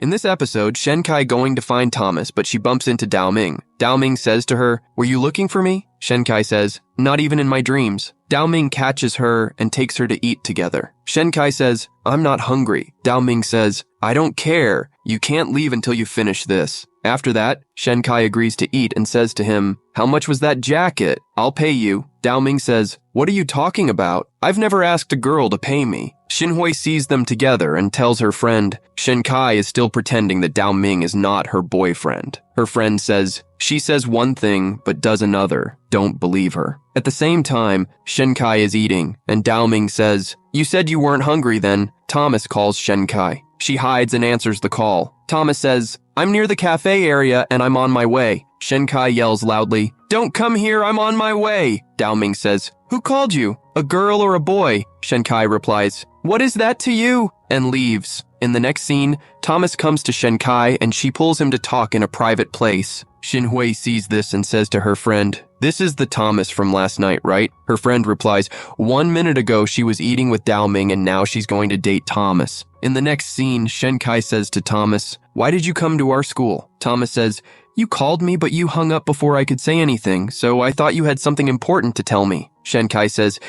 In this episode, Shenkai going to find Thomas, but she bumps into Dao Ming. Dao Ming says to her, "Were you looking for me?" Shenkai says, "Not even in my dreams." Dao Ming catches her and takes her to eat together. Shenkai says, "I'm not hungry." Dao Ming says, "I don't care. You can't leave until you finish this." After that, Shenkai agrees to eat and says to him, "How much was that jacket? I'll pay you." Dao Ming says, "What are you talking about? I've never asked a girl to pay me." Shinhui sees them together and tells her friend, Shenkai is still pretending that Dao Ming is not her boyfriend. Her friend says, "She says one thing but does another. Don't believe her." At the same time, Shenkai is eating, and Dao Ming says, "You said you weren't hungry then." Thomas calls Shenkai. She hides and answers the call. Thomas says, "I'm near the cafe area and I'm on my way." Shenkai yells loudly, "Don't come here, I'm on my way." Dao Ming says, "Who called you? A girl or a boy?" Shenkai replies, "What is that to you?" and leaves. In the next scene, Thomas comes to Shenkai and she pulls him to talk in a private place. Shinhui sees this and says to her friend, "This is the Thomas from last night, right?" Her friend replies, "1 minute ago she was eating with Dao Ming and now she's going to date Thomas." In the next scene, Shenkai says to Thomas, "Why did you come to our school?" Thomas says, "You called me but you hung up before I could say anything, so I thought you had something important to tell me." Shenkai says,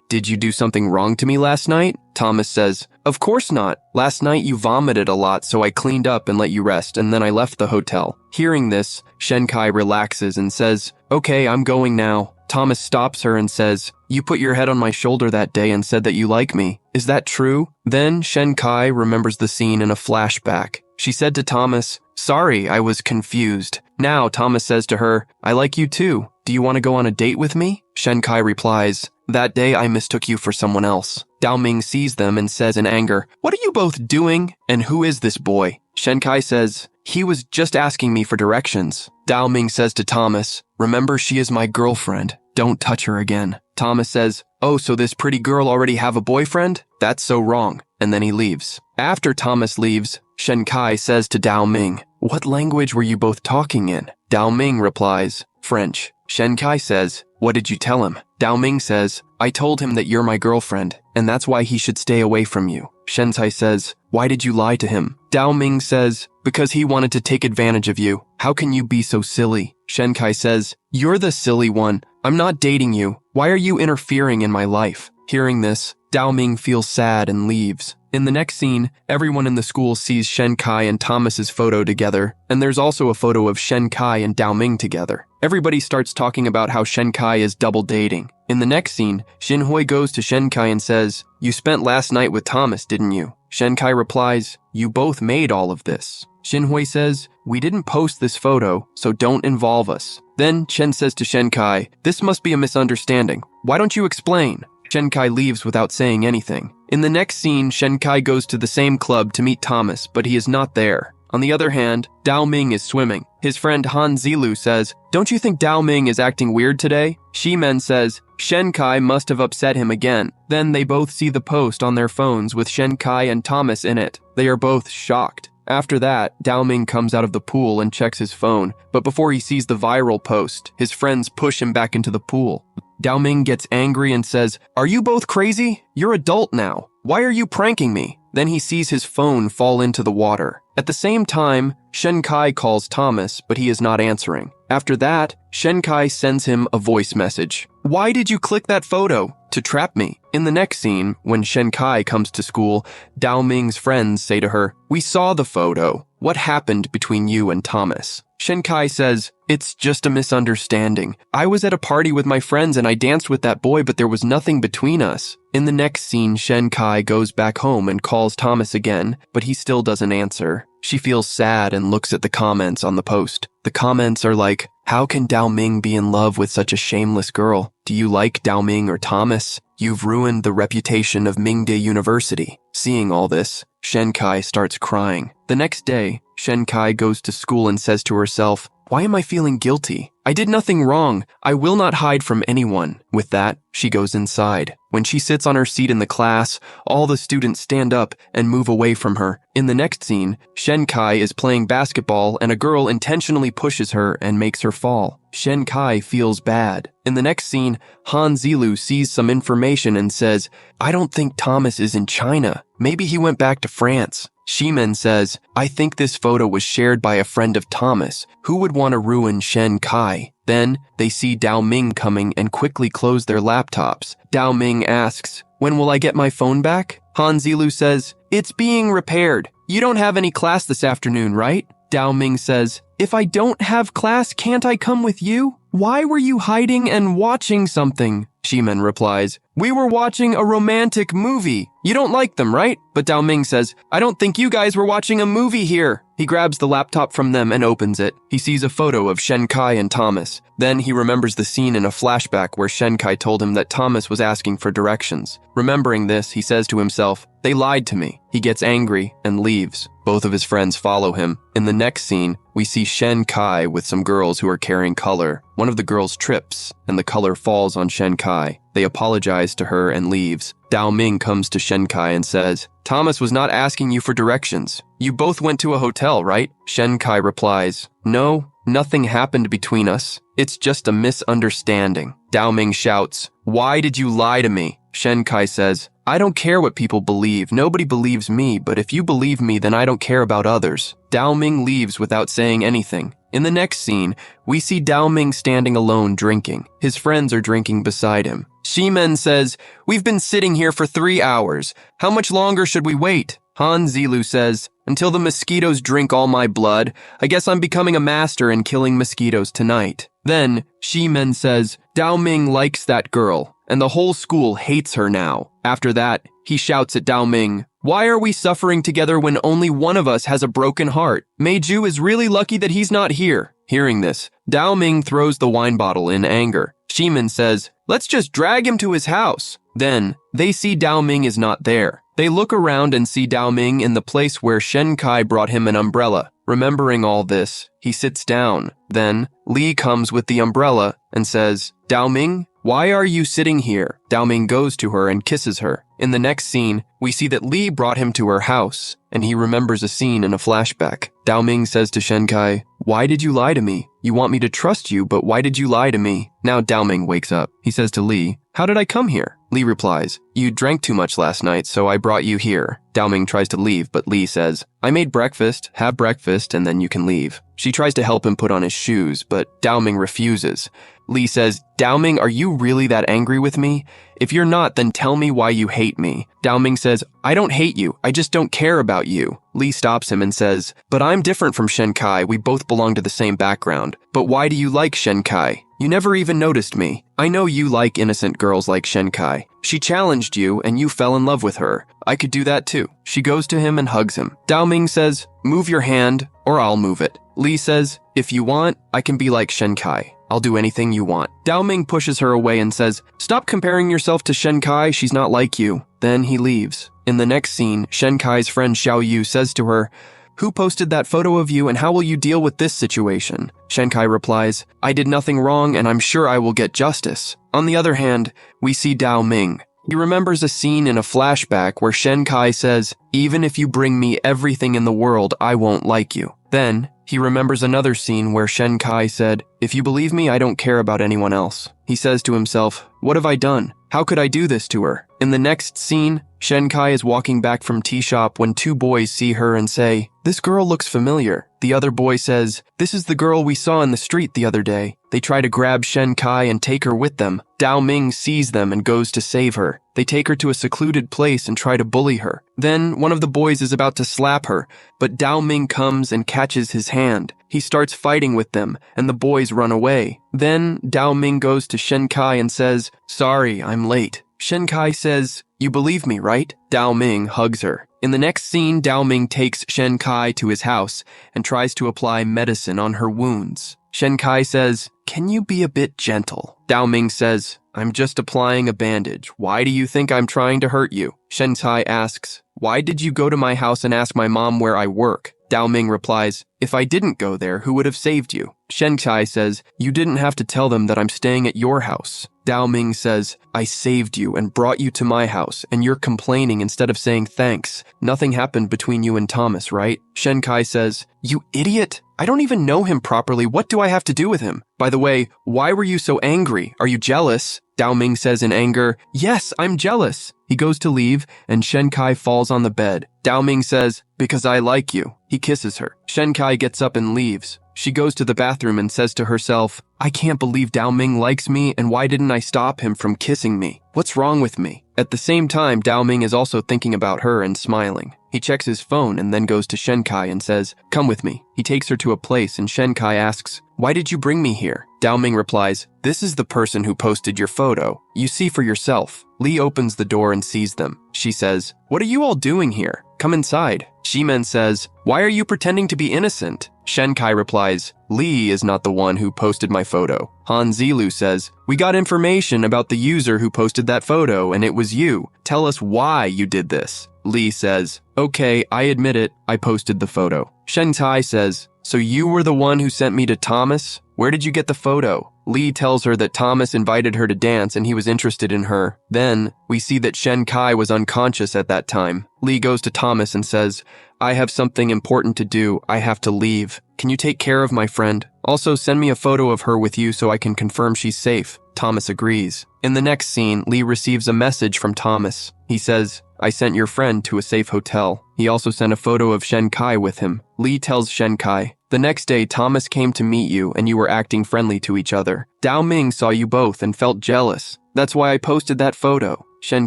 "Did you do something wrong to me last night?" Thomas says, "Of course not. Last night you vomited a lot, so I cleaned up and let you rest, and then I left the hotel." Hearing this, Shenkai relaxes and says, "Okay, I'm going now." Thomas stops her and says, "You put your head on my shoulder that day and said that you like me. Is that true?" Then Shenkai remembers the scene in a flashback. She said to Thomas, "Sorry, I was confused." Now Thomas says to her, "I like you too. Do you want to go on a date with me?" Shenkai replies, "That day I mistook you for someone else." Dao Ming sees them and says in anger, "What are you both doing? And who is this boy?" Shenkai says, "He was just asking me for directions." Dao Ming says to Thomas, "Remember, she is my girlfriend. Don't touch her again." Thomas says, "Oh, so this pretty girl already have a boyfriend? That's so wrong." And then he leaves. After Thomas leaves, Shenkai says to Dao Ming, "What language were you both talking in?" Dao Ming replies, "French." Shenkai says, "What did you tell him?" Dao Ming says, "I told him that you're my girlfriend, and that's why he should stay away from you." Shenkai says, "Why did you lie to him?" Dao Ming says, "Because he wanted to take advantage of you. How can you be so silly?" Shenkai says, "You're the silly one. I'm not dating you. Why are you interfering in my life?" Hearing this, Dao Ming feels sad and leaves. In the next scene, everyone in the school sees Shenkai and Thomas's photo together, and there's also a photo of Shenkai and Dao Ming together. Everybody starts talking about how Shenkai is double dating. In the next scene, Shinhui goes to Shenkai and says, "You spent last night with Thomas, didn't you?" Shenkai replies, "You both made all of this." Shinhui says, "We didn't post this photo, so don't involve us." Then Chen says to Shenkai, "This must be a misunderstanding. Why don't you explain?" Shenkai leaves without saying anything. In the next scene, Shenkai goes to the same club to meet Thomas, but he is not there. On the other hand, Dao Ming is swimming. His friend Han Zilu says, "Don't you think Dao Ming is acting weird today?" Shimen says, "Shenkai must have upset him again." Then they both see the post on their phones with Shenkai and Thomas in it. They are both shocked. After that, Dao Ming comes out of the pool and checks his phone, but before he sees the viral post, his friends push him back into the pool. Dao Ming gets angry and says, "Are you both crazy? You're adult now. Why are you pranking me?" Then he sees his phone fall into the water. At the same time, Shenkai calls Thomas, but he is not answering. After that, Shenkai sends him a voice message. "Why did you click that photo? To trap me." In the next scene, when Shenkai comes to school, Dao Ming's friends say to her, "We saw the photo. What happened between you and Thomas?" Shenkai says, "It's just a misunderstanding. I was at a party with my friends and I danced with that boy, but there was nothing between us." In the next scene, Shenkai goes back home and calls Thomas again, but he still doesn't answer. She feels sad and looks at the comments on the post. The comments are like, "How can Dao Ming be in love with such a shameless girl? Do you like Dao Ming or Thomas? You've ruined the reputation of Mingde University." Seeing all this, Shenkai starts crying. The next day, Shenkai goes to school and says to herself, "Why am I feeling guilty? I did nothing wrong. I will not hide from anyone." With that, she goes inside. When she sits on her seat in the class, all the students stand up and move away from her. In the next scene, Shenkai is playing basketball and a girl intentionally pushes her and makes her fall. Shenkai feels bad. In the next scene, Han Zilu sees some information and says, "I don't think Thomas is in China. Maybe he went back to France." Shimen says, I think this photo was shared by a friend of Thomas. Who would want to ruin Shen Kai? Then they see Dao Ming coming and quickly close their laptops. Dao Ming asks, when will I get my phone back? Han Zilu says, it's being repaired. You don't have any class this afternoon, right? Dao Ming says, if I don't have class, can't I come with you? Why were you hiding and watching something? Shimen replies, we were watching a romantic movie. You don't like them, right? But Dao Ming says, I don't think you guys were watching a movie here. He grabs the laptop from them and opens it. He sees a photo of Shen Kai and Thomas. Then he remembers the scene in a flashback where Shen Kai told him that Thomas was asking for directions. Remembering this, he says to himself, they lied to me. He gets angry and leaves. Both of his friends follow him. In the next scene, we see Shen Kai with some girls who are carrying color. One of the girls trips, and the color falls on Shen Kai. They apologize to her and leaves. Dao Ming comes to Shen Kai and says, Thomas was not asking you for directions. You both went to a hotel, right? Shen Kai replies, no, nothing happened between us. It's just a misunderstanding. Dao Ming shouts, why did you lie to me? Shen Kai says, I don't care what people believe. Nobody believes me, but if you believe me, then I don't care about others. Dao Ming leaves without saying anything. In the next scene, we see Dao Ming standing alone drinking. His friends are drinking beside him. Shimen says, we've been sitting here for 3 hours. How much longer should we wait? Han Zilu says, until the mosquitoes drink all my blood. I guess I'm becoming a master in killing mosquitoes tonight. Then, Shimen says, Dao Ming likes that girl, and the whole school hates her now. After that, he shouts at Dao Ming, why are we suffering together when only one of us has a broken heart? Meiju is really lucky that he's not here. Hearing this, Dao Ming throws the wine bottle in anger. Shimen says, let's just drag him to his house. Then, they see Dao Ming is not there. They look around and see Dao Ming in the place where Shen Kai brought him an umbrella. Remembering all this, he sits down. Then, Li comes with the umbrella and says, Dao Ming, why are you sitting here? Dao Ming goes to her and kisses her. In the next scene, we see that Li brought him to her house, and he remembers a scene in a flashback. Dao Ming says to Shen Kai, why did you lie to me? You want me to trust you, but why did you lie to me? Now Dao Ming wakes up. He says to Li, how did I come here? Li replies, you drank too much last night, so I brought you here. Dao Ming tries to leave, but Li says, I made breakfast, have breakfast, and then you can leave. She tries to help him put on his shoes, but Dao Ming refuses. Li says, Dao Ming, are you really that angry with me? If you're not, then tell me why you hate me. Dao Ming says, I don't hate you, I just don't care about you. Li stops him and says, but I'm different from Shen Kai, we both belong to the same background. But why do you like Shen Kai? You never even noticed me. I know you like innocent girls like Shen Kai. She challenged you and you fell in love with her. I could do that too. She goes to him and hugs him. Dao Ming says, move your hand or I'll move it. Li says, if you want, I can be like Shen Kai. I'll do anything you want. Dao Ming pushes her away and says, stop comparing yourself to Shen Kai, she's not like you. Then he leaves. In the next scene, Shen Kai's friend Xiao Yu says to her, who posted that photo of you and how will you deal with this situation? Shen Kai replies, I did nothing wrong and I'm sure I will get justice. On the other hand, we see Dao Ming. He remembers a scene in a flashback where Shen Kai says, even if you bring me everything in the world, I won't like you. Then, he remembers another scene where Shen Kai said, if you believe me, I don't care about anyone else. He says to himself, what have I done? How could I do this to her? In the next scene, Shen Kai is walking back from tea shop when 2 boys see her and say, this girl looks familiar. The other boy says, this is the girl we saw in the street the other day. They try to grab Shen Kai and take her with them. Dao Ming sees them and goes to save her. They take her to a secluded place and try to bully her. Then one of the boys is about to slap her, but Dao Ming comes and catches his hand. He starts fighting with them, and the boys run away. Then Dao Ming goes to Shen Kai and says, sorry, I'm late. Shen Kai says, you believe me, right? Dao Ming hugs her. In the next scene, Dao Ming takes Shen Kai to his house and tries to apply medicine on her wounds. Shen Kai says, can you be a bit gentle? Dao Ming says, I'm just applying a bandage. Why do you think I'm trying to hurt you? Shen Kai asks, why did you go to my house and ask my mom where I work? Dao Ming replies, if I didn't go there, who would have saved you? Shen Kai says, you didn't have to tell them that I'm staying at your house. Dao Ming says, I saved you and brought you to my house, and you're complaining instead of saying thanks. Nothing happened between you and Thomas, right? Shen Kai says, you idiot! I don't even know him properly. What do I have to do with him? By the way, why were you so angry? Are you jealous? Dao Ming says in anger, yes, I'm jealous. He goes to leave, and Shen Kai falls on the bed. Dao Ming says, because I like you. He kisses her. Shen Kai gets up and leaves. She goes to the bathroom and says to herself, I can't believe Dao Ming likes me, and why didn't I stop him from kissing me? What's wrong with me? At the same time, Dao Ming is also thinking about her and smiling. He checks his phone and then goes to Shen Kai and says, come with me. He takes her to a place and Shen Kai asks, why did you bring me here? Dao Ming replies, this is the person who posted your photo. You see for yourself. Li opens the door and sees them. She says, what are you all doing here? Come inside. Shimen says, why are you pretending to be innocent? Shen Kai replies, Li is not the one who posted my photo. Han Zilu says, we got information about the user who posted that photo and it was you. Tell us why you did this. Li says, okay, I admit it, I posted the photo. Shen Tai says, so you were the one who sent me to Thomas? Where did you get the photo? Li tells her that Thomas invited her to dance and he was interested in her. Then, we see that Shen Kai was unconscious at that time. Li goes to Thomas and says, I have something important to do. I have to leave. Can you take care of my friend? Also, send me a photo of her with you so I can confirm she's safe. Thomas agrees. In the next scene, Li receives a message from Thomas. He says, I sent your friend to a safe hotel. He also sent a photo of Shen Kai with him. Li tells Shen Kai, the next day Thomas came to meet you and you were acting friendly to each other. Dao Ming saw you both and felt jealous. That's why I posted that photo. Shen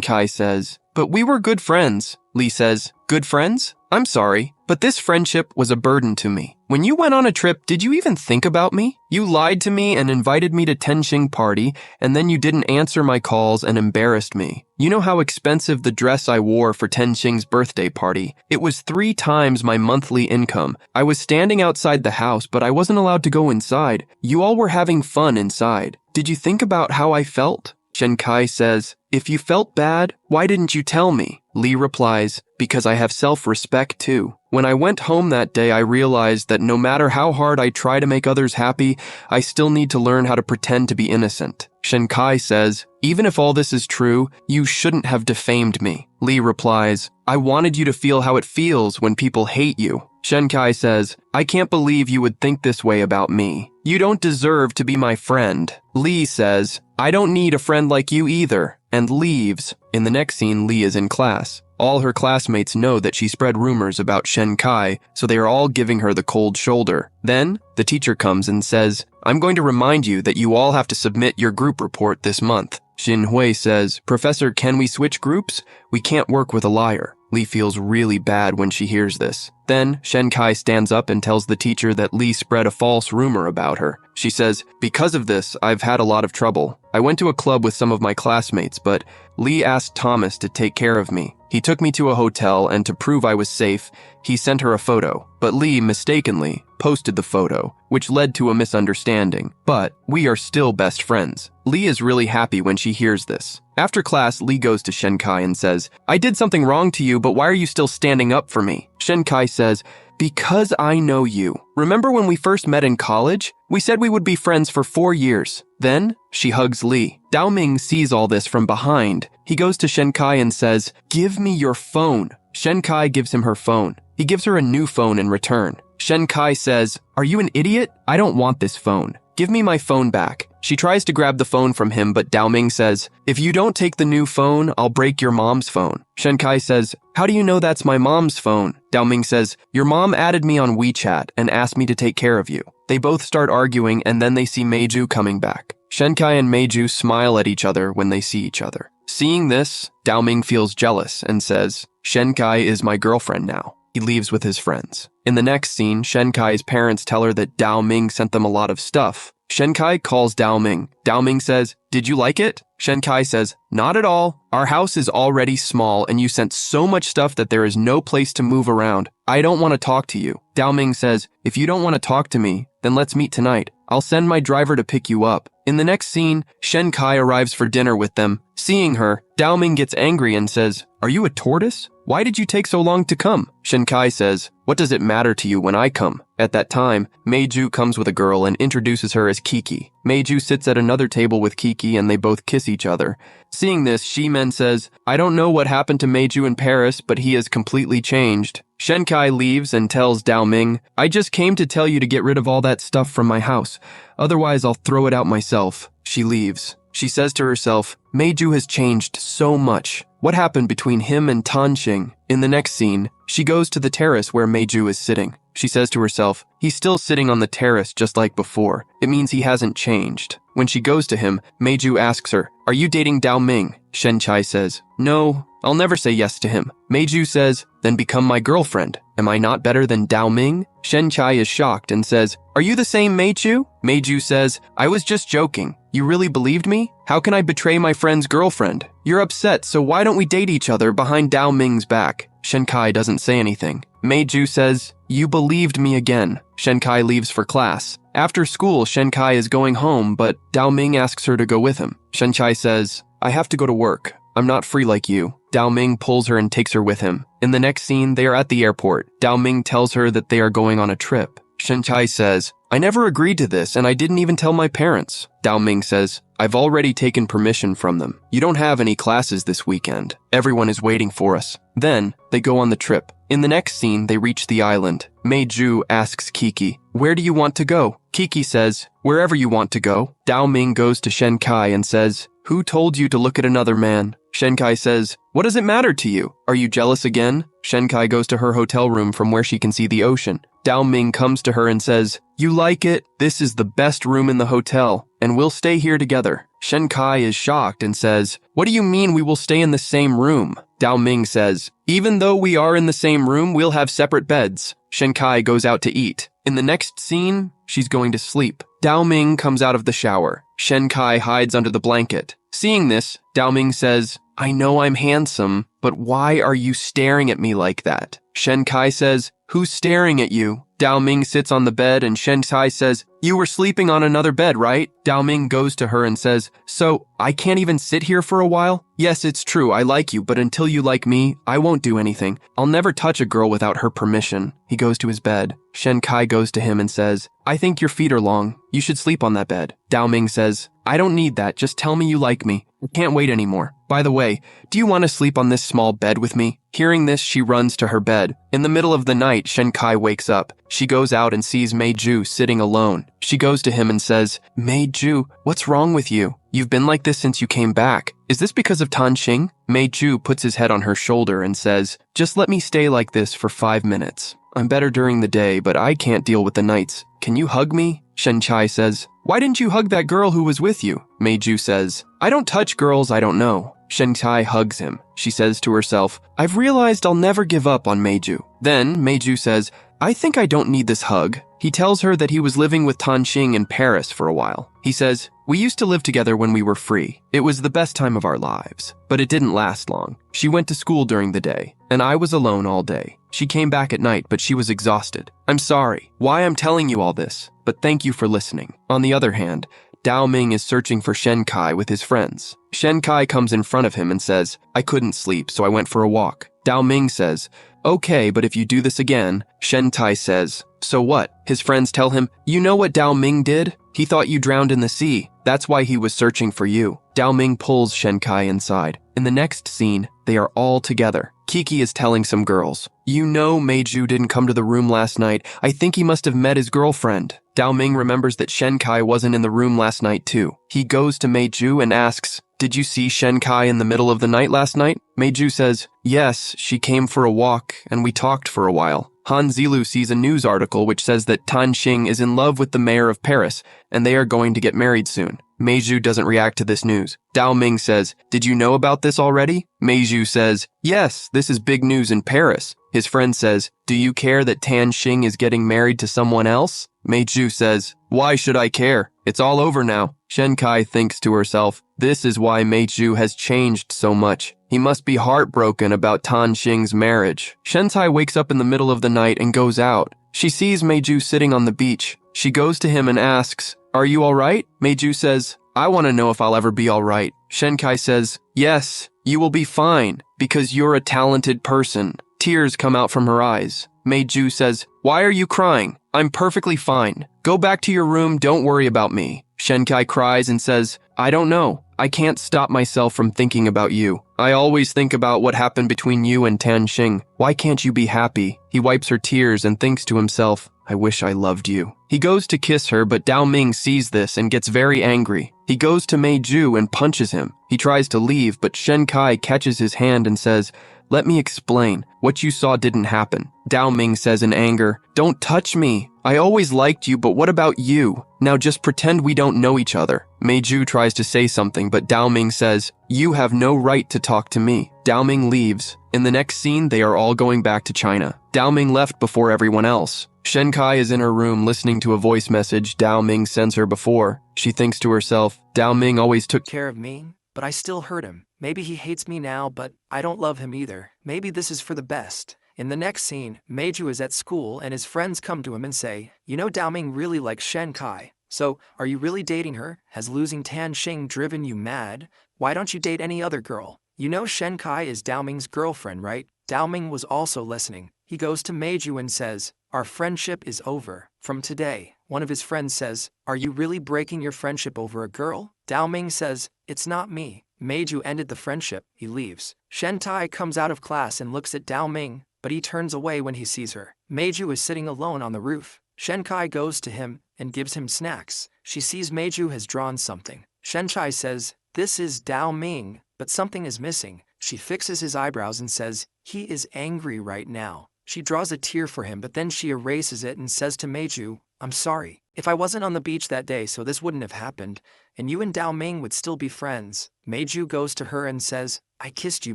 Kai says, but we were good friends. Li says, good friends? I'm sorry, but this friendship was a burden to me. When you went on a trip, did you even think about me? You lied to me and invited me to Tenxing party, and then you didn't answer my calls and embarrassed me. You know how expensive the dress I wore for Tenxing's birthday party? It was 3 times my monthly income. I was standing outside the house, but I wasn't allowed to go inside. You all were having fun inside. Did you think about how I felt? Shen Kai says, if you felt bad, why didn't you tell me? Li replies, because I have self-respect too. When I went home that day, I realized that no matter how hard I try to make others happy, I still need to learn how to pretend to be innocent. Shen Kai says, even if all this is true, you shouldn't have defamed me. Li replies, I wanted you to feel how it feels when people hate you. Shen Kai says, I can't believe you would think this way about me. You don't deserve to be my friend. Li says, I don't need a friend like you either, and leaves. In the next scene, Li is in class. All her classmates know that she spread rumors about Shen Kai, so they are all giving her the cold shoulder. Then, the teacher comes and says, I'm going to remind you that you all have to submit your group report this month. Xin Hui says, Professor, can we switch groups? We can't work with a liar. Li feels really bad when she hears this. Then, Shen Kai stands up and tells the teacher that Li spread a false rumor about her. She says, because of this, I've had a lot of trouble. I went to a club with some of my classmates, but Li asked Thomas to take care of me. He took me to a hotel, and to prove I was safe, he sent her a photo. But Li mistakenly posted the photo, which led to a misunderstanding. But we are still best friends. Li is really happy when she hears this. After class, Li goes to Shen Kai and says, I did something wrong to you, but why are you still standing up for me? Shen Kai says, because I know you. Remember when we first met in college? We said we would be friends for 4 years. Then, she hugs Li. Dao Ming sees all this from behind. He goes to Shen Kai and says, give me your phone. Shen Kai gives him her phone. He gives her a new phone in return. Shen Kai says, are you an idiot? I don't want this phone. Give me my phone back. She tries to grab the phone from him, but Dao Ming says, if you don't take the new phone, I'll break your mom's phone. Shen Kai says, how do you know that's my mom's phone? Dao Ming says, your mom added me on WeChat and asked me to take care of you. They both start arguing and then they see Meiju coming back. Shen Kai and Meiju smile at each other when they see each other. Seeing this, Dao Ming feels jealous and says, Shen Kai is my girlfriend now. He leaves with his friends. In the next scene, Shen Kai's parents tell her that Dao Ming sent them a lot of stuff. Shen Kai calls Dao Ming. Dao Ming says, did you like it? Shen Kai says, not at all. Our house is already small and you sent so much stuff that there is no place to move around. I don't want to talk to you. Dao Ming says, if you don't want to talk to me, then let's meet tonight. I'll send my driver to pick you up. In the next scene, Shen Kai arrives for dinner with them. Seeing her, Dao Ming gets angry and says, are you a tortoise? Why did you take so long to come? Shen Kai says, What does it matter to you when I come? At that time, Meiju comes with a girl and introduces her as Kiki. Meiju sits at another table with Kiki and they both kiss each other. Seeing this, Shimen says, I don't know what happened to Meiju in Paris, but he has completely changed. Shenkai leaves and tells Daoming, I just came to tell you to get rid of all that stuff from my house. Otherwise, I'll throw it out myself. She leaves. She says to herself, Meiju has changed so much. What happened between him and Tanxing? In the next scene, she goes to the terrace where Meiju is sitting. She says to herself, he's still sitting on the terrace just like before. It means he hasn't changed. When she goes to him, Meiju asks her, are you dating Daoming? Shenkai says, no, I'll never say yes to him. Meiju says, then become my girlfriend. Am I not better than Daoming? Shenkai is shocked and says, are you the same Meiju? Meiju says, I was just joking. You really believed me? How can I betray my friend's girlfriend? You're upset, so why don't we date each other behind Daoming's back? Shenkai doesn't say anything. Meiju says, you believed me again. Shenkai leaves for class. After school, Shenkai is going home, but Daoming asks her to go with him. Shenkai says, I have to go to work. I'm not free like you. Daoming pulls her and takes her with him. In the next scene, they are at the airport. Daoming tells her that they are going on a trip. Shenkai says, I never agreed to this and I didn't even tell my parents. Daoming says, I've already taken permission from them. You don't have any classes this weekend. Everyone is waiting for us. Then, they go on the trip. In the next scene, they reach the island. Meiju asks Kiki, where do you want to go? Kiki says, wherever you want to go. Daoming goes to Shenkai and says, who told you to look at another man? Shenkai says, what does it matter to you? Are you jealous again? Shenkai goes to her hotel room from where she can see the ocean. Daoming comes to her and says, you like it? This is the best room in the hotel, and we'll stay here together. Shenkai is shocked and says, what do you mean we will stay in the same room? Daoming says, even though we are in the same room, we'll have separate beds. Shenkai goes out to eat. In the next scene, she's going to sleep. Daoming comes out of the shower. Shenkai hides under the blanket. Seeing this, Daoming says, I know I'm handsome, but why are you staring at me like that? Shenkai says, who's staring at you? Daoming sits on the bed and Shenkai says, you were sleeping on another bed, right? Daoming goes to her and says, so, I can't even sit here for a while? Yes, it's true, I like you, but until you like me, I won't do anything. I'll never touch a girl without her permission. He goes to his bed. Shenkai goes to him and says, I think your feet are long. You should sleep on that bed. Daoming says, I don't need that, just tell me you like me. I can't wait anymore. By the way, do you want to sleep on this small bed with me? Hearing this, she runs to her bed. In the middle of the night, Shenkai wakes up. She goes out and sees Meiju sitting alone. She goes to him and says, Meiju, what's wrong with you? You've been like this since you came back. Is this because of Tanxing? Meiju puts his head on her shoulder and says, just let me stay like this for 5 minutes. I'm better during the day, but I can't deal with the nights. Can you hug me? Shenkai says, why didn't you hug that girl who was with you? Meiju says, I don't touch girls I don't know. Shenkai hugs him. She says to herself, I've realized I'll never give up on Meiju. Then Meiju says, I think I don't need this hug. He tells her that he was living with Tanxing in Paris for a while. He says, we used to live together when we were free. It was the best time of our lives. But it didn't last long. She went to school during the day, and I was alone all day. She came back at night, but she was exhausted. I'm sorry why I'm telling you all this, but thank you for listening. On the other hand, Daoming is searching for Shenkai with his friends. Shenkai comes in front of him and says, I couldn't sleep, so I went for a walk. Daoming says, okay, but if you do this again, Shenkai says, so what? His friends tell him, you know what Daoming did? He thought you drowned in the sea. That's why he was searching for you. Daoming pulls Shenkai inside. In the next scene, they are all together. Kiki is telling some girls, you know Meiju didn't come to the room last night. I think he must have met his girlfriend. Daoming remembers that Shenkai wasn't in the room last night too. He goes to Meiju and asks, did you see Shenkai in the middle of the night last night? Meiju says, yes, she came for a walk and we talked for a while. Han Zilu sees a news article which says that Tanxing is in love with the mayor of Paris and they are going to get married soon. Meiju doesn't react to this news. Daoming says, did you know about this already? Meiju says, yes, this is big news in Paris. His friend says, do you care that Tanxing is getting married to someone else? Meiju says, why should I care? It's all over now. Shenkai thinks to herself, this is why Meiju has changed so much. He must be heartbroken about Tanxing's marriage. Shenkai wakes up in the middle of the night and goes out. She sees Meiju sitting on the beach. She goes to him and asks, are you all right? Meiju says, I want to know if I'll ever be all right. Shenkai says, yes, you will be fine because you're a talented person. Tears come out from her eyes. Meiju says, "Why are you crying? I'm perfectly fine. Go back to your room, don't worry about me." Shenkai cries and says, "I don't know. I can't stop myself from thinking about you. I always think about what happened between you and Tan Xing. Why can't you be happy?" He wipes her tears and thinks to himself, "I wish I loved you." He goes to kiss her, but Dao Ming sees this and gets very angry. He goes to Meiju and punches him. He tries to leave, but Shenkai catches his hand and says, "Let me explain. What you saw didn't happen." Dao Ming says in anger, "Don't touch me. I always liked you, but what about you? Now just pretend we don't know each other." Meiju tries to say something, but Dao Ming says, "You have no right to talk to me." Dao Ming leaves. In the next scene, they are all going back to China. Dao Ming left before everyone else. Shenkai is in her room listening to a voice message Dao Ming sends her before. She thinks to herself, Dao Ming always took care of me, but I still hurt him. Maybe he hates me now, but I don't love him either. Maybe this is for the best. In the next scene, Meiju is at school and his friends come to him and say, "You know Dao Ming really likes Shenkai. So, are you really dating her? Has losing Tan Xing driven you mad? Why don't you date any other girl? You know Shenkai is Dao Ming's girlfriend, right?" Dao Ming was also listening. He goes to Meiju and says, "Our friendship is over. From today." One of his friends says, "Are you really breaking your friendship over a girl?" Dao Ming says, "It's not me." Meiju ended the friendship. He leaves. Shentai comes out of class and looks at Dao Ming, but he turns away when he sees her. Meiju is sitting alone on the roof. Shenkai goes to him and gives him snacks. She sees Meiju has drawn something. Shenkai says, "This is Dao Ming, but something is missing." She fixes his eyebrows and says, "He is angry right now." She draws a tear for him, but then she erases it and says to Meiju, "I'm sorry. If I wasn't on the beach that day, so this wouldn't have happened, and you and Dao Ming would still be friends." Meiju goes to her and says, "I kissed you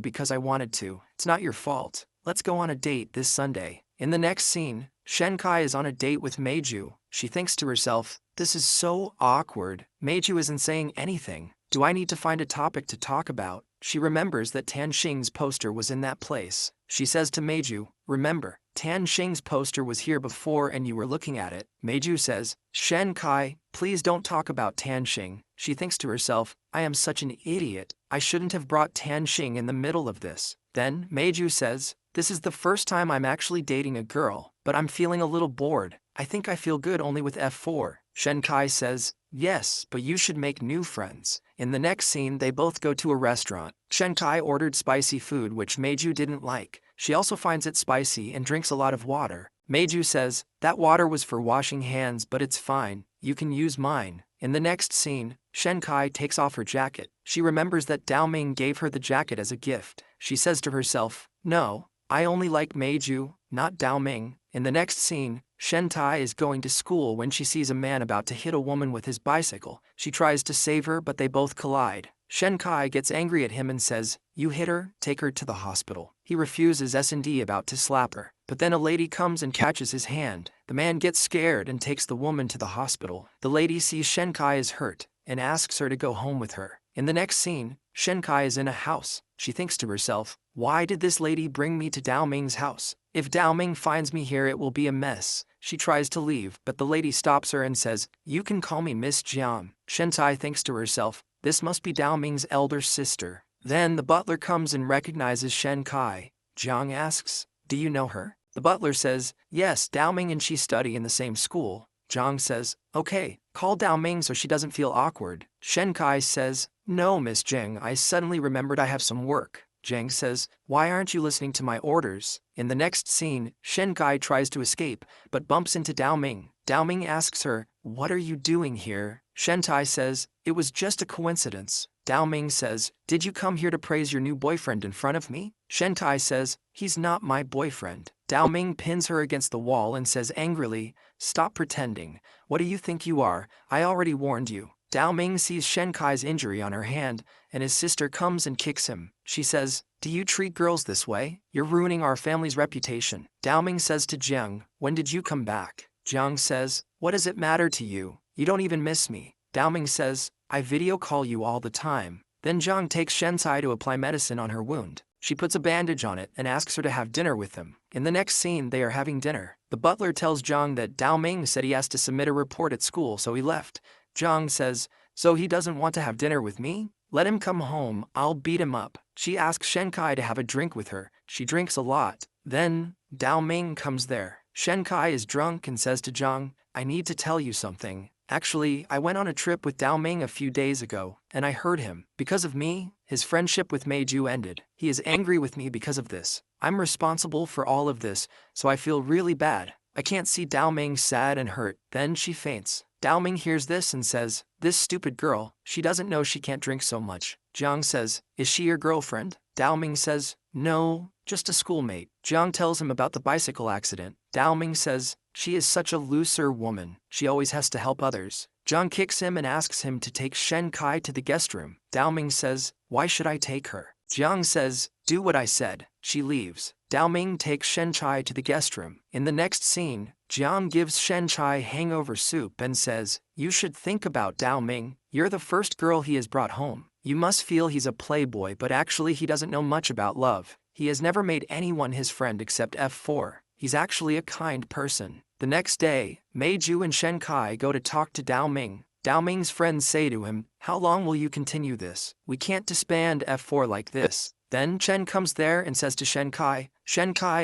because I wanted to. It's not your fault. Let's go on a date this Sunday." In the next scene, Shenkai is on a date with Meiju. She thinks to herself, "This is so awkward. Meiju isn't saying anything. Do I need to find a topic to talk about?" She remembers that Tan Xing's poster was in that place. She says to Meiju, "Remember, Tan Xing's poster was here before and you were looking at it." Meiju says, "Shenkai, please don't talk about Tan Xing." She thinks to herself, "I am such an idiot. I shouldn't have brought Tan Xing in the middle of this." Then Meiju says, "This is the first time I'm actually dating a girl, but I'm feeling a little bored. I think I feel good only with F4. Shenkai says, "Yes, but you should make new friends." In the next scene, they both go to a restaurant. Shenkai ordered spicy food, which Meiju didn't like. She also finds it spicy and drinks a lot of water. Meiju says, "That water was for washing hands, but it's fine. You can use mine." In the next scene, Shenkai takes off her jacket. She remembers that Dao Ming gave her the jacket as a gift. She says to herself, "No, I only like Meiju, not Dao Ming." In the next scene, Shentai is going to school when she sees a man about to hit a woman with his bicycle. She tries to save her, but they both collide. Shenkai gets angry at him and says, "You hit her, take her to the hospital." He refuses S&D about to slap her, but then a lady comes and catches his hand. The man gets scared and takes the woman to the hospital. The lady sees Shenkai is hurt and asks her to go home with her. In the next scene, Shenkai is in a house. She thinks to herself, "Why did this lady bring me to Dao Ming's house? If Dao Ming finds me here, it will be a mess." She tries to leave, but the lady stops her and says, "You can call me Miss Jiang." Shentai thinks to herself, "This must be Dao Ming's elder sister." Then the butler comes and recognizes Shenkai. Jiang asks, "Do you know her?" The butler says, "Yes, Dao Ming and she study in the same school." Jiang says, "Okay, call Dao Ming so she doesn't feel awkward." Shenkai says, "No, Miss Jiang, I suddenly remembered I have some work." Jiang says, "Why aren't you listening to my orders?" In the next scene, Shenkai tries to escape, but bumps into Dao Ming. Dao Ming asks her, "What are you doing here?" Shentai says, "It was just a coincidence." Dao Ming says, "Did you come here to praise your new boyfriend in front of me?" Shentai says, "He's not my boyfriend." Dao Ming pins her against the wall and says angrily, "Stop pretending. What do you think you are? I already warned you." Dao Ming sees Shenkai's injury on her hand, and his sister comes and kicks him. She says, "Do you treat girls this way? You're ruining our family's reputation." Dao Ming says to Jiang, "When did you come back?" Jiang says, "What does it matter to you? You don't even miss me." Dao Ming says, "I video call you all the time." Then Jiang takes Shensai to apply medicine on her wound. She puts a bandage on it and asks her to have dinner with them. In the next scene, they are having dinner. The butler tells Jiang that Dao Ming said he has to submit a report at school, so he left. Jiang says, "So he doesn't want to have dinner with me? Let him come home, I'll beat him up." She asks Shenkai to have a drink with her. She drinks a lot. Then, Dao Ming comes there. Shen Kai is drunk and says to Jiang, I need to tell you something. Actually, I went on a trip with Dao Ming a few days ago, and I heard him. Because of me, his friendship with Meiju ended. He is angry with me because of this. I'm responsible for all of this, so I feel really bad. I can't see Dao Ming sad and hurt. Then she faints. Dao Ming hears this and says, this stupid girl, she doesn't know she can't drink so much. Jiang says, is she your girlfriend? Dao Ming says, no, just a schoolmate. Jiang tells him about the bicycle accident. Dao Ming says, she is such a looser woman. She always has to help others. Jiang kicks him and asks him to take Shen Kai to the guest room. Dao Ming says, why should I take her? Jiang says, do what I said. She leaves. Dao Ming takes Shen Chai to the guest room. In the next scene, Jiang gives Shen Chai hangover soup and says, you should think about Dao Ming. You're the first girl he has brought home. You must feel he's a playboy, but actually he doesn't know much about love. He has never made anyone his friend except F4. He's actually a kind person. The next day, Meiju and Shen Kai go to talk to Dao Ming. Dao Ming's friends say to him, how long will you continue this? We can't disband F4 like this. Then Chen comes there and says to Shen Kai,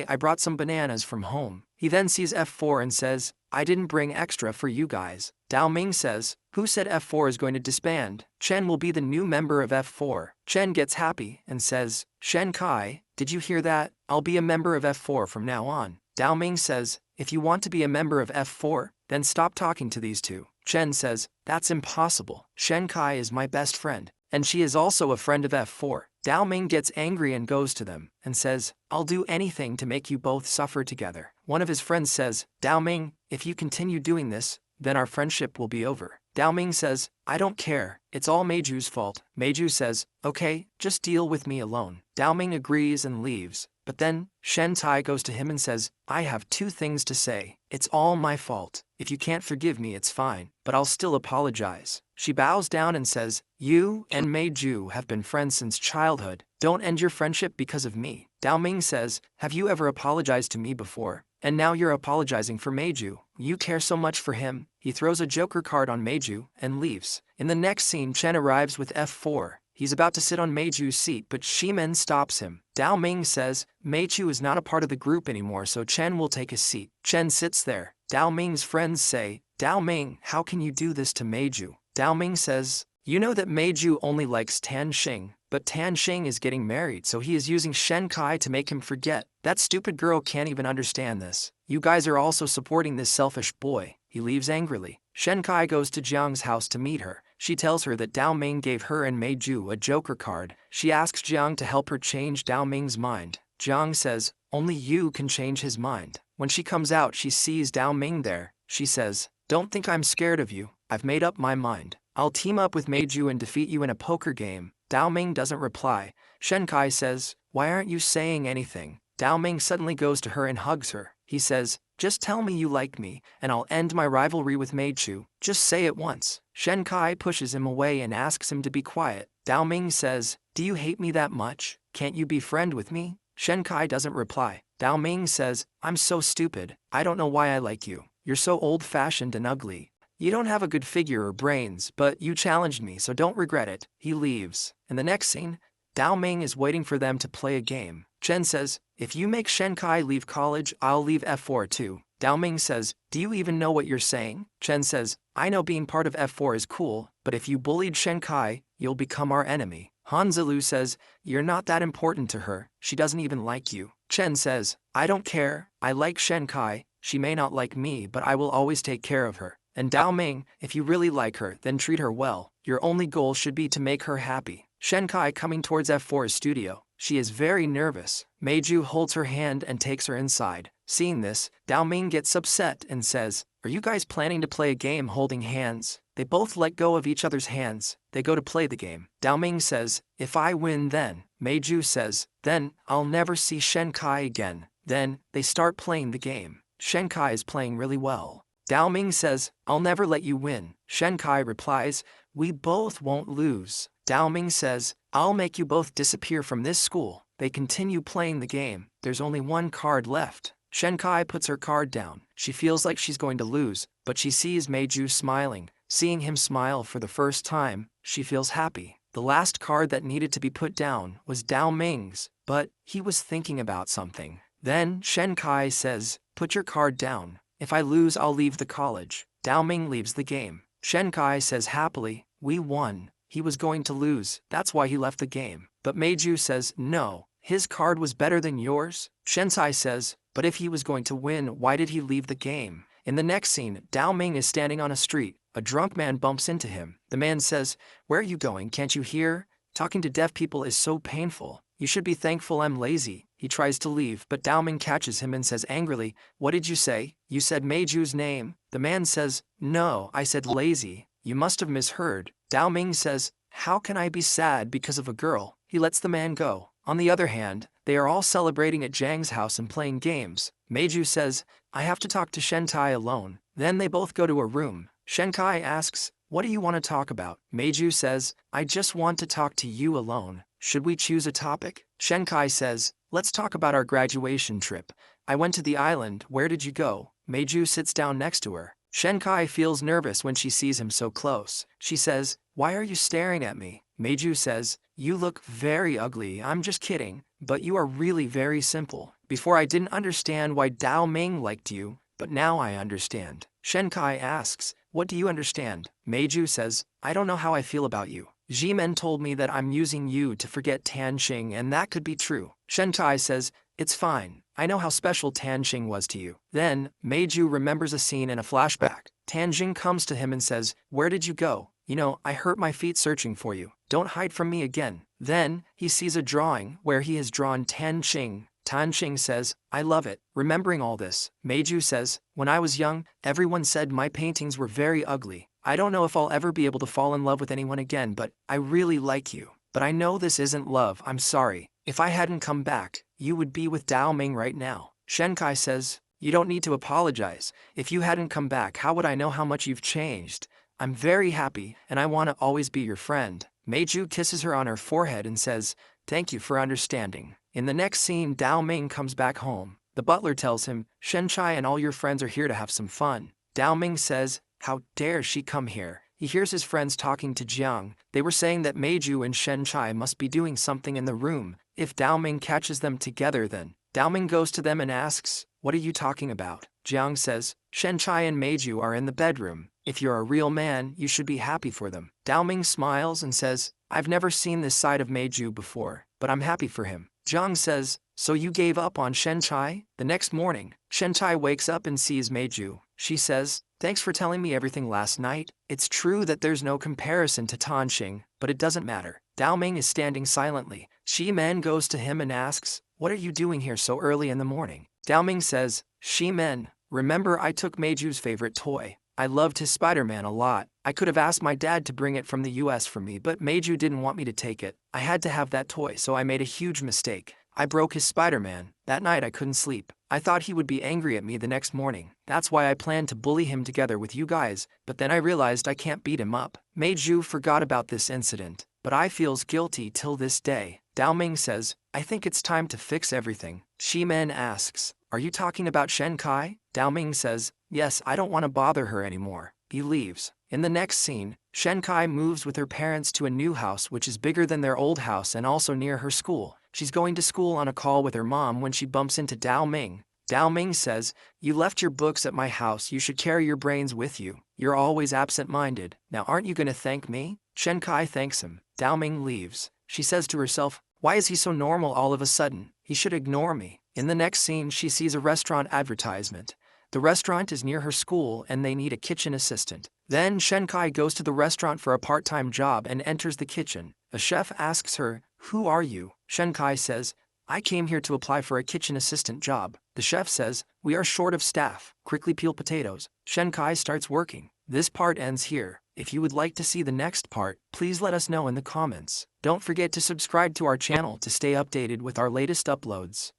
I brought some bananas from home. He then sees F4 and says, I didn't bring extra for you guys. Dao Ming says, who said F4 is going to disband? Chen will be the new member of F4. Chen gets happy and says, Shen Kai, did you hear that? I'll be a member of F4 from now on. Dao Ming says, if you want to be a member of F4, then stop talking to these two. Chen says, that's impossible. Shen Kai is my best friend, and she is also a friend of F4. Dao Ming gets angry and goes to them and says, I'll do anything to make you both suffer together. One of his friends says, Dao Ming, if you continue doing this, then our friendship will be over. Dao Ming says, I don't care, it's all Meiju's fault. Meiju says, okay, just deal with me alone. Dao Ming agrees and leaves. But then, Shen Tai goes to him and says, I have two things to say. It's all my fault. If you can't forgive me, it's fine, but I'll still apologize. She bows down and says, you and Meiju have been friends since childhood. Don't end your friendship because of me. Dao Ming says, have you ever apologized to me before? And now you're apologizing for Meiju. You care so much for him. He throws a joker card on Meiju and leaves. In the next scene, Chen arrives with F4. He's about to sit on Meiju's seat, but Shimen stops him. Dao Ming says, Meiju is not a part of the group anymore, so Chen will take his seat. Chen sits there. Dao Ming's friends say, Dao Ming, how can you do this to Meiju? Dao Ming says, you know that Meiju only likes Tan Xing, but Tan Xing is getting married, so he is using Shen Kai to make him forget. That stupid girl can't even understand this. You guys are also supporting this selfish boy. He leaves angrily. Shen Kai goes to Jiang's house to meet her. She tells her that Dao Ming gave her and Meiju a joker card. She asks Jiang to help her change Dao Ming's mind. Jiang says, only you can change his mind. When she comes out, she sees Dao Ming there. She says, don't think I'm scared of you. I've made up my mind. I'll team up with Meiju and defeat you in a poker game. Dao Ming doesn't reply. Shen Kai says, why aren't you saying anything? Dao Ming suddenly goes to her and hugs her. He says, just tell me you like me, and I'll end my rivalry with Meiju. Just say it once. Shen Kai pushes him away and asks him to be quiet. Dao Ming says, do you hate me that much? Can't you be friend with me? Shen Kai doesn't reply. Dao Ming says, I'm so stupid. I don't know why I like you. You're so old-fashioned and ugly. You don't have a good figure or brains, but you challenged me, so don't regret it. He leaves. In the next scene, Dao Ming is waiting for them to play a game. Chen says, if you make Shen Kai leave college, I'll leave F4 too. Dao Ming says, do you even know what you're saying? Chen says, I know being part of F4 is cool, but if you bullied Shen Kai, you'll become our enemy. Han Zilu says, you're not that important to her. She doesn't even like you. Chen says, I don't care. I like Shen Kai. She may not like me, but I will always take care of her. And Dao Ming, if you really like her, then treat her well. Your only goal should be to make her happy. Shen Kai coming towards F4's studio. She is very nervous. Meiju holds her hand and takes her inside. Seeing this, Dao Ming gets upset and says, are you guys planning to play a game holding hands? They both let go of each other's hands. They go to play the game. Dao Ming says, if I win then. Meiju says, then I'll never see Shen Kai again. Then they start playing the game. Shen Kai is playing really well. Dao Ming says, I'll never let you win. Shen Kai replies, we both won't lose. Dao Ming says, I'll make you both disappear from this school. They continue playing the game. There's only one card left. Shen Kai puts her card down. She feels like she's going to lose, but she sees Meiju smiling. Seeing him smile for the first time, she feels happy. The last card that needed to be put down was Dao Ming's, but he was thinking about something. Then Shen Kai says, put your card down. If I lose, I'll leave the college. Dao Ming leaves the game. Shen Kai says happily, we won. He was going to lose, that's why he left the game. But Meiju says, no, his card was better than yours. Shensai says, but if he was going to win, why did he leave the game? In the next scene, Dao Ming is standing on a street. A drunk man bumps into him. The man says, where are you going, can't you hear? Talking to deaf people is so painful. You should be thankful I'm lazy. He tries to leave, but Dao Ming catches him and says angrily, what did you say? You said Meiju's name. The man says, no, I said lazy. You must have misheard. Dao Ming says, how can I be sad because of a girl? He lets the man go. On the other hand, they are all celebrating at Zhang's house and playing games. Meiju says, I have to talk to Shenkai alone. Then they both go to a room. Shenkai asks, what do you want to talk about? Meiju says, I just want to talk to you alone. Should we choose a topic? Shenkai says, let's talk about our graduation trip. I went to the island, where did you go? Meiju sits down next to her. Shenkai feels nervous when she sees him so close. She says, why are you staring at me? Meiju says, you look very ugly, I'm just kidding, but you are really very simple. Before I didn't understand why Dao Ming liked you, but now I understand. Shenkai asks, what do you understand? Meiju says, I don't know how I feel about you. Jimen told me that I'm using you to forget Tanxing, and that could be true. Shenkai says, it's fine. I know how special Tanxing was to you. Then, Meiju remembers a scene in a flashback. Tanxing comes to him and says, where did you go? You know, I hurt my feet searching for you. Don't hide from me again. Then, he sees a drawing where he has drawn Tanxing. Tanxing says, I love it. Remembering all this, Meiju says, when I was young, everyone said my paintings were very ugly. I don't know if I'll ever be able to fall in love with anyone again, but I really like you. But I know this isn't love, I'm sorry. If I hadn't come back, you would be with Dao Ming right now. Shenkai says, you don't need to apologize. If you hadn't come back, how would I know how much you've changed? I'm very happy, and I want to always be your friend. Meiju kisses her on her forehead and says, thank you for understanding. In the next scene, Dao Ming comes back home. The butler tells him, Shenchai and all your friends are here to have some fun. Dao Ming says, how dare she come here? He hears his friends talking to Jiang. They were saying that Meiju and Shenchai must be doing something in the room. If Dao Ming catches them together, then Dao Ming goes to them and asks, what are you talking about? Jiang says, Shenchai and Meiju are in the bedroom. If you're a real man, you should be happy for them. Dao Ming smiles and says, I've never seen this side of Meiju before, but I'm happy for him. Jiang says, so you gave up on Shenchai? The next morning, Shenchai wakes up and sees Meiju. She says, thanks for telling me everything last night. It's true that there's no comparison to Tanxing, but it doesn't matter. Dao Ming is standing silently. Shi Men goes to him and asks, what are you doing here so early in the morning? Dao Ming says, Shi Men, remember I took Meiju's favorite toy. I loved his Spider-Man a lot. I could have asked my dad to bring it from the US for me, but Meiju didn't want me to take it. I had to have that toy, so I made a huge mistake. I broke his Spider-Man. That night I couldn't sleep. I thought he would be angry at me the next morning. That's why I planned to bully him together with you guys, but then I realized I can't beat him up. Meiju forgot about this incident, but I feels guilty till this day. Dao Ming says, I think it's time to fix everything. Shi Men asks, are you talking about Shenkai? Dao Ming says, yes, I don't want to bother her anymore. He leaves. In the next scene, Shenkai moves with her parents to a new house which is bigger than their old house and also near her school. She's going to school on a call with her mom when she bumps into Dao Ming. Dao Ming says, you left your books at my house, you should carry your brains with you. You're always absent-minded. Now aren't you going to thank me? Shenkai thanks him. Dao Ming leaves. She says to herself, why is he so normal all of a sudden? He should ignore me. In the next scene, she sees a restaurant advertisement. The restaurant is near her school and they need a kitchen assistant. Then Shenkai goes to the restaurant for a part-time job and enters the kitchen. A chef asks her, who are you? Shenkai says, I came here to apply for a kitchen assistant job. The chef says, we are short of staff. Quickly peel potatoes. Shenkai starts working. This part ends here. If you would like to see the next part, please let us know in the comments. Don't forget to subscribe to our channel to stay updated with our latest uploads.